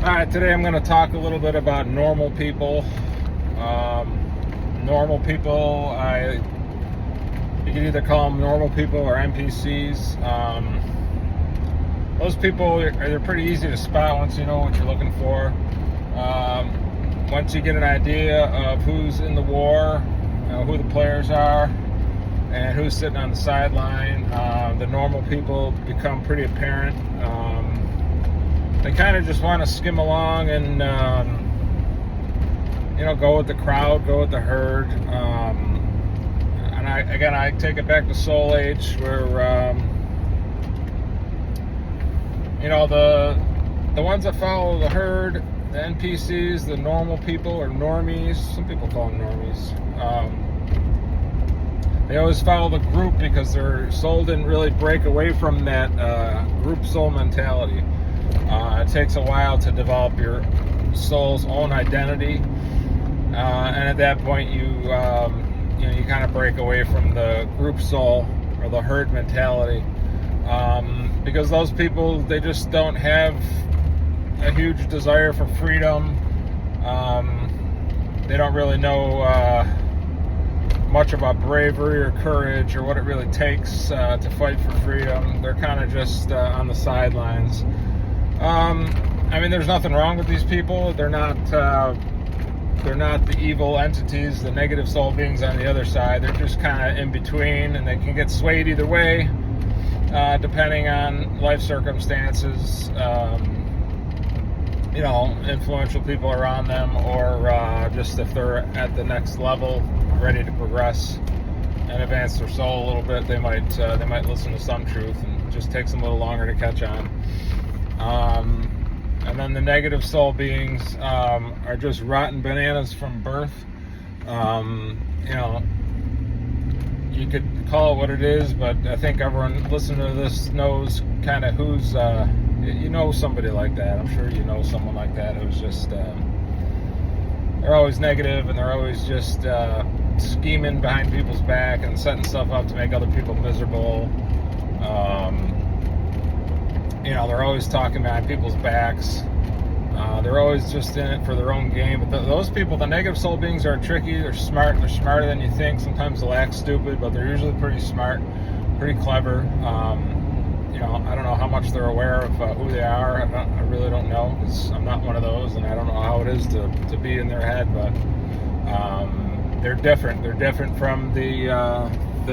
Alright, today I'm going to talk a little bit about normal people. Normal people, you can either call them normal people or NPCs. Those people, they're pretty easy to spot once you know what you're looking for. Once you get an idea of who's in the war, who the players are, and who's sitting on the sideline, the normal people become pretty apparent. They kind of just want to skim along and go with the crowd, go with the herd. And I take it back to Soul Age, where the ones that follow the herd, the NPCs, the normal people, or normies. Some people call them normies. They always follow the group because their soul didn't really break away from that group soul mentality. It takes a while to develop your soul's own identity, and at that point you kind of break away from the group soul or the herd mentality, because those people, they just don't have a huge desire for freedom. They don't really know much about bravery or courage or what it really takes to fight for freedom. They're kind of just on the sidelines. There's nothing wrong with these people. They're not the evil entities, the negative soul beings on the other side. They're just kind of in between, and they can get swayed either way, depending on life circumstances, influential people around them, or just if they're at the next level, ready to progress and advance their soul a little bit, they might listen to some truth, and it just takes them a little longer to catch on. And then the negative soul beings are just rotten bananas from birth. You could call it what it is, but I think everyone listening to this knows kind of who's, somebody like that. I'm sure you know someone like that who's just, they're always negative, and they're always just scheming behind people's back and setting stuff up to make other people miserable. They're always talking behind people's backs. They're always just in it for their own game. But those people, the negative soul beings, are tricky. They're smart. They're smarter than you think. Sometimes they'll act stupid, but they're usually pretty smart, pretty clever. I don't know how much they're aware of who they are. I really don't know, because I'm not one of those, and I don't know how it is to be in their head. But they're different. They're different from the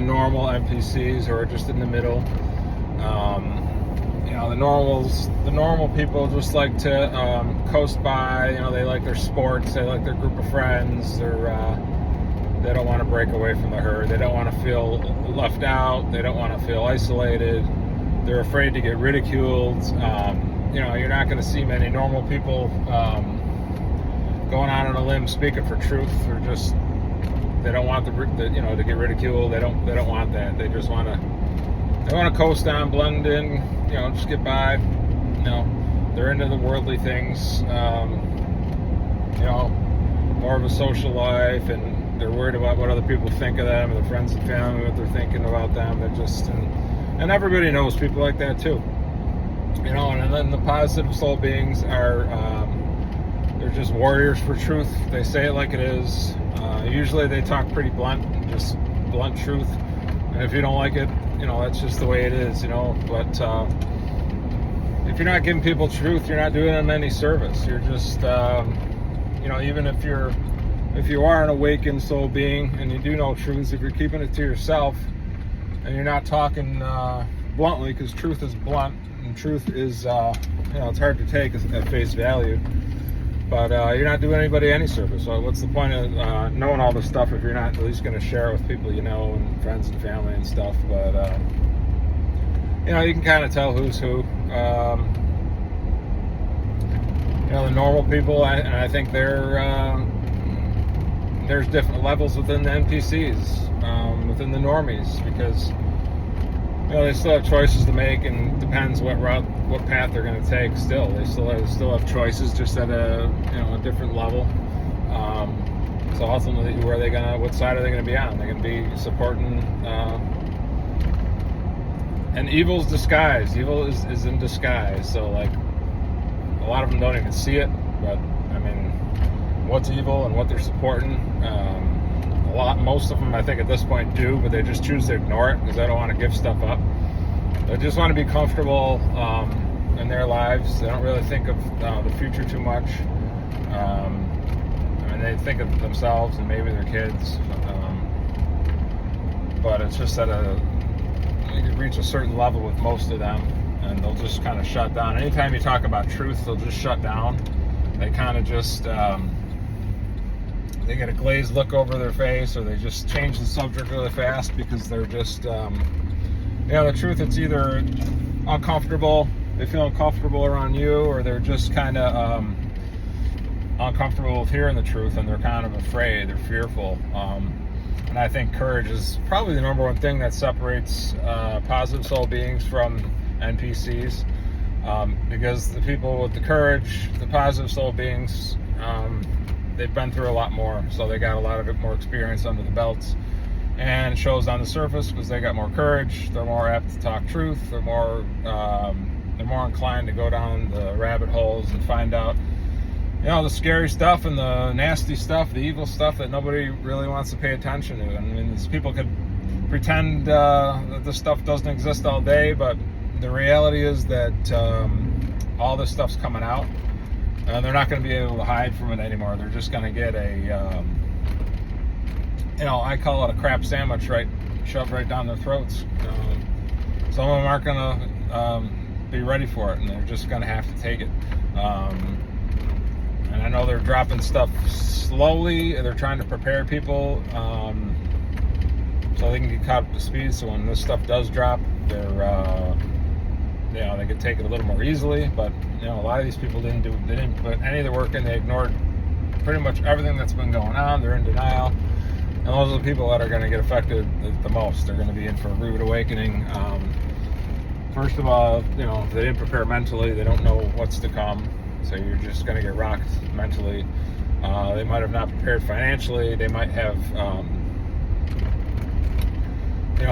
normal NPCs, who are just in the middle. The normal people just like to coast by. They like their sports. They like their group of friends. They don't want to break away from the herd. They don't want to feel left out. They don't want to feel isolated. They're afraid to get ridiculed. You're not going to see many normal people going out on a limb speaking for truth. They don't want to get ridiculed. They don't want that. They just want to coast on, blend in, just get by. They're into the worldly things, more of a social life, and they're worried about what other people think of them, and their friends and family, what they're thinking about them. They're just, and everybody knows people like that too. And then the positive soul beings are, they're just warriors for truth. They say it like it is. Usually they talk pretty blunt, just blunt truth. And if you don't like it, that's just the way it is, But if you're not giving people truth, you're not doing them any service. You're just, even if you are an awakened soul being and you do know truths, if you're keeping it to yourself and you're not talking bluntly, because truth is blunt, and truth is, it's hard to take at face value. But you're not doing anybody any service. So what's the point of knowing all this stuff if you're not at least going to share it with people you know, and friends and family and stuff? But you can kind of tell who's who. The normal people, and I think there's different levels within the NPCs, within the normies, because they still have choices to make, and depends what path they're going to take. Still, they still have choices, just at a different level. So ultimately, what side are they going to be on? They're going to be supporting. And evil's disguised. Evil is in disguise. So a lot of them don't even see it, but I mean, what's evil and what they're supporting. Most of them, I think, at this point do, but they just choose to ignore it because they don't want to give stuff up. They just want to be comfortable in their lives. They don't really think of the future too much. I mean, they think of themselves and maybe their kids, but it's just at you reach a certain level with most of them, and they'll just kind of shut down. Anytime you talk about truth, they'll just shut down. They kind of just they get a glazed look over their face, or they just change the subject really fast because they're just, the truth, it's either uncomfortable, they feel uncomfortable around you, or they're just kind of uncomfortable with hearing the truth, and they're kind of afraid, they're fearful. And I think courage is probably the number one thing that separates positive soul beings from NPCs, because the people with the courage, the positive soul beings, they've been through a lot more, so they got a lot of more experience under the belts, and it shows on the surface because they got more courage. They're more apt to talk truth. They're more inclined to go down the rabbit holes and find out, the scary stuff and the nasty stuff, the evil stuff that nobody really wants to pay attention to. I mean, these people could pretend that this stuff doesn't exist all day, but the reality is that all this stuff's coming out. And they're not going to be able to hide from it anymore. They're just going to get I call it a crap sandwich shoved right down their throats. Some of them aren't going to be ready for it, and they're just going to have to take it. And I know they're dropping stuff slowly. They're trying to prepare people so they can get caught up to speed. So when this stuff does drop, they could take it a little more easily. But a lot of these people didn't put any of the work in. They ignored pretty much everything that's been going on. They're in denial, and those are the people that are going to get affected the most. They're going to be in for a rude awakening. First of all, if they didn't prepare mentally, they don't know what's to come. So you're just going to get rocked mentally. They might have not prepared financially. They might have,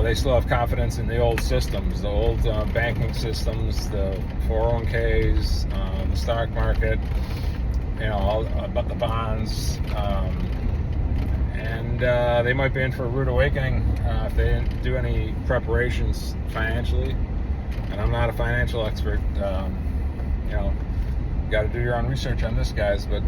they still have confidence in the old systems, the old banking systems, the 401ks, the stock market, about the bonds. And they might be in for a rude awakening if they didn't do any preparations financially. And I'm not a financial expert. Got to do your own research on this, guys, but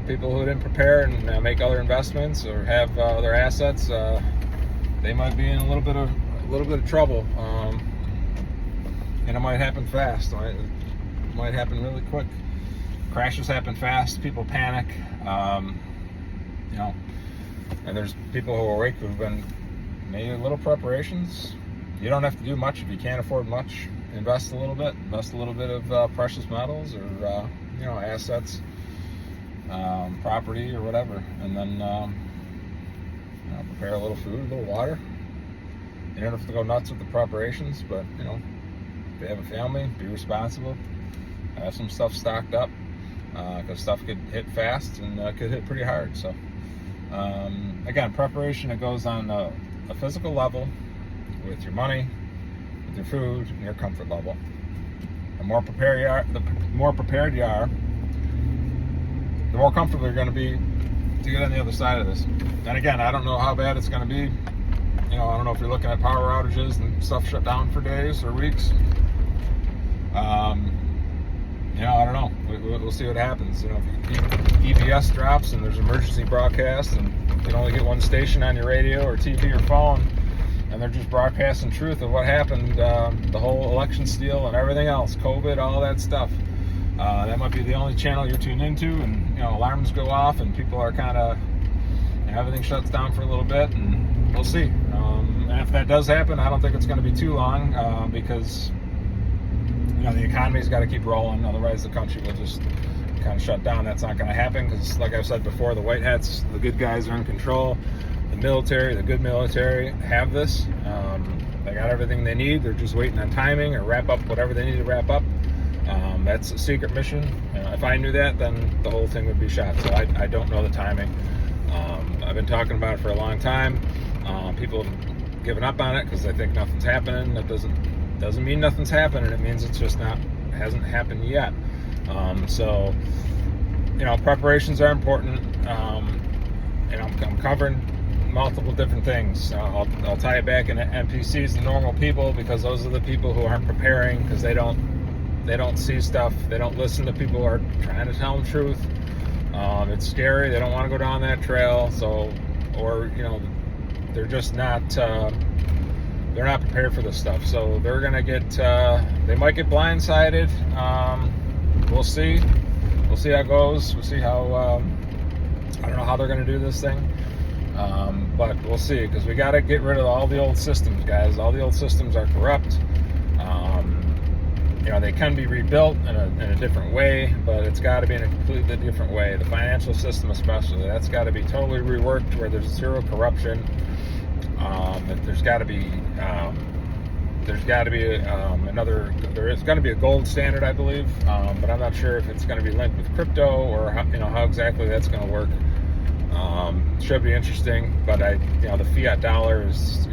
people who didn't prepare and make other investments or have other assets, they might be in a little bit of trouble, and it might happen fast. It might happen really quick. Crashes happen fast. People panic. And there's people who are awake who've been made little preparations. You don't have to do much if you can't afford much. Invest a little bit of precious metals or assets, property or whatever, and then prepare a little food, a little water. You don't have to go nuts with the preparations, but if you have a family, be responsible. Have some stuff stocked up, because stuff could hit fast and could hit pretty hard. So again, preparation, it goes on a physical level with your money, your food, and your comfort level. The more prepared you are, the more comfortable you're going to be to get on the other side of this. And again, I don't know how bad it's going to be. I don't know if you're looking at power outages and stuff shut down for days or weeks. I don't know. We'll see what happens. If EPS drops and there's emergency broadcast, and you can only get one station on your radio or TV or phone, and they're just broadcasting truth of what happened, the whole election steal and everything else, COVID, all that stuff. That might be the only channel you're tuned into, and alarms go off, and people are kind of, everything shuts down for a little bit, and we'll see. And if that does happen, I don't think it's going to be too long, because the economy's got to keep rolling. Otherwise, the country will just kind of shut down. That's not going to happen because, like I've said before, the white hats, the good guys, are in control. The military, the good military, have this. They got everything they need. They're just waiting on timing or wrap up whatever they need to wrap up. That's a secret mission. If I knew that, then the whole thing would be shot. So I don't know the timing. I've been talking about it for a long time. People have given up on it because they think nothing's happening. That doesn't doesn't mean nothing's happening. It means it's just hasn't happened yet. So, preparations are important. I'm covering multiple different things. I'll tie it back into NPCs and normal people, because those are the people who aren't preparing, because they don't see stuff. They don't listen to people who are trying to tell them truth. It's scary. They don't want to go down that trail. So, or they're just not. They're not prepared for this stuff. So they're gonna get. They might get blindsided. We'll see. We'll see how it goes. We'll see how. I don't know how they're gonna do this thing. But we'll see, because we got to get rid of all the old systems, guys. All the old systems are corrupt. They can be rebuilt in a different way, but it's got to be in a completely different way. The financial system, especially, that's got to be totally reworked, where there's zero corruption. There's got to be there is going to be a gold standard, I believe, but I'm not sure if it's going to be linked with crypto, or how exactly that's going to work. Should be interesting, but the fiat dollar is,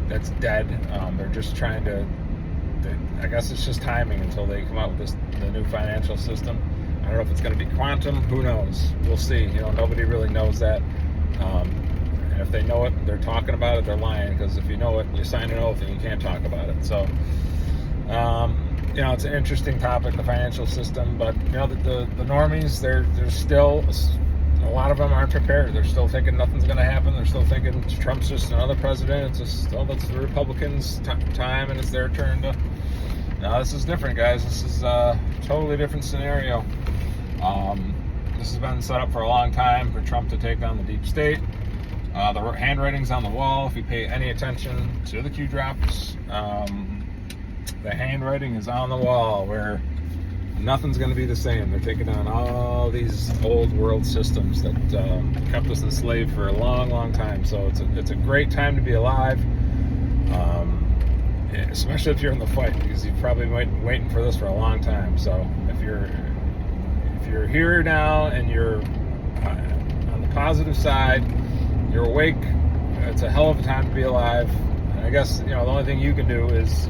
that's dead. They're just trying to. I guess it's just timing until they come out with the new financial system. I don't know if it's going to be quantum. Who knows? We'll see. Nobody really knows that. And if they know it, they're talking about it, they're lying. Because if you know it, you sign an oath and you can't talk about it. So, it's an interesting topic, the financial system. But the normies, they're still. A lot of them aren't prepared. They're still thinking nothing's going to happen. They're still thinking Trump's just another president. It's just, that's the Republicans' time, and it's their turn to. Now, this is different, guys. This is a totally different scenario. This has been set up for a long time for Trump to take down the deep state. The handwriting's on the wall. If you pay any attention to the Q drops, the handwriting is on the wall, where nothing's going to be the same. They're taking down all these old world systems that kept us enslaved for a long, long time. So it's a great time to be alive, especially if you're in the fight, because you've probably been waiting for this for a long time. So if you're here now and you're on the positive side, you're awake, it's a hell of a time to be alive. And I guess the only thing you can do is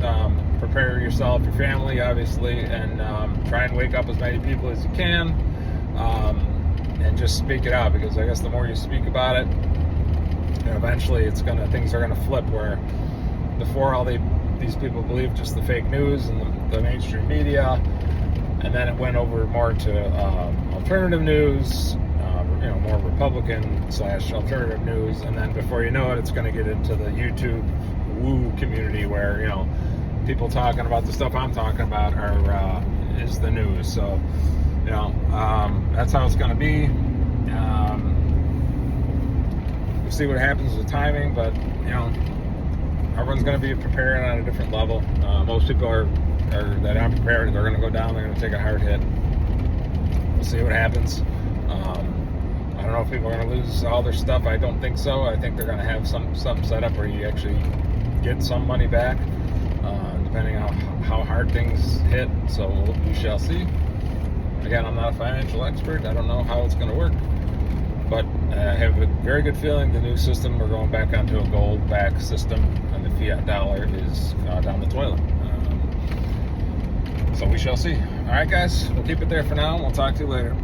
prepare yourself, your family, obviously, and try and wake up as many people as you can, and just speak it out, because I guess the more you speak about it, eventually things are gonna flip, where before these people believed just the fake news and the mainstream media, and then it went over more to alternative news, more Republican/alternative news, and then before you know it, it's going to get into the YouTube woo community, where people talking about the stuff I'm talking about is the news. So that's how it's going to be. We'll see what happens with timing, but everyone's going to be preparing on a different level. Most people that aren't prepared, they're going to go down. They're going to take a hard hit. We'll see what happens. I don't know if people are going to lose all their stuff. I don't think so. I think they're going to have something set up where you actually get some money back, depending on how hard things hit. So we shall see. Again, I'm not a financial expert. I don't know how it's going to work, but I have a very good feeling the new system, we're going back onto a gold-backed system, and the fiat dollar is down the toilet. So we shall see. All right, guys, we'll keep it there for now. We'll talk to you later.